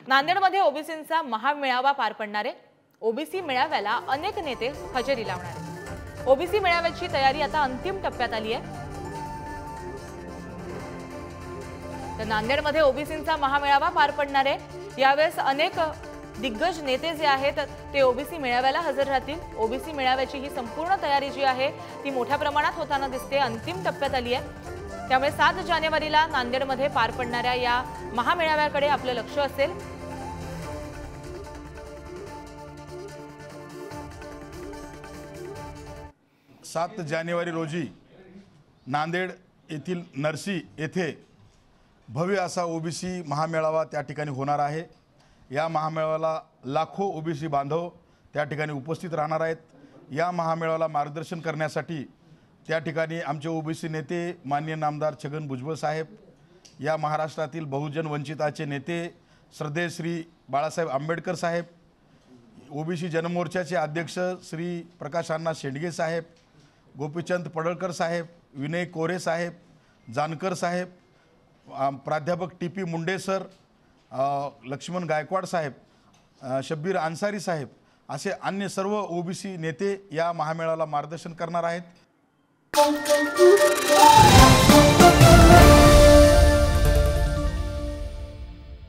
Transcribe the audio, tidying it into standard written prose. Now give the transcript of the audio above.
नांदेडमध्ये ओबीसींचा महामेळावा पार पडणार आहे। ओबीसी मेळाव्याला अनेक नेते हजेरी लावणार आहेत। ओबीसी मेळाव्याची तयारी आता अंतिम टप्प्यात आली आहे। तर नांदेडमध्ये ओबीसींचा महामेळावा पार पडणार आहे। यावेळेस अनेक दिग्गज नेते जे आहेत ते ओबीसी मेळाव्याला हजर राहतील। ओबीसी मेळाव्याची ही संपूर्ण तयारी जी आहे ती मोठ्या प्रमाणात होताना दिसते, अंतिम टप्प्यात आली आहे। त्यामुळे 7 जानेवारीला नांदेडमध्ये पार पडणाऱ्या या महामेळाव्याकडे आपलं लक्ष असेल। 7 जानेवारी रोजी नांदेड येथील नरसी येथे भव्य असा ओबीसी महामेळावा त्या ठिकाणी होणार आहे। या महामेळाव्याला लाखो ओबीसी बांधव त्या ठिकाणी उपस्थित राहणार आहेत। या महामेळाव्याला मार्गदर्शन करण्यासाठी त्या ठिकाणी आमचे ओबीसी नेते माननीय नामदार छगन भुजबळ साहेब, या महाराष्ट्रातील बहुजन वंचिताचे नेते श्रद्धेय श्री बाळासाहेब आंबेडकर साहेब, ओबीसी जनमोर्चाचे अध्यक्ष श्री प्रकाश अण्णा शेंडगे साहेब, गोपीचंद पडळकर साहेब, विनय कोरे साहेब, जानकर साहेब, प्राध्यापक टी.पी. मुंडे सर, लक्ष्मण गायकवाड साहेब, शब्बीर अन्सारी साहेब असे अन्य सर्व ओबीसी नेते या महामेळाव्याला मार्गदर्शन करणार आहेत।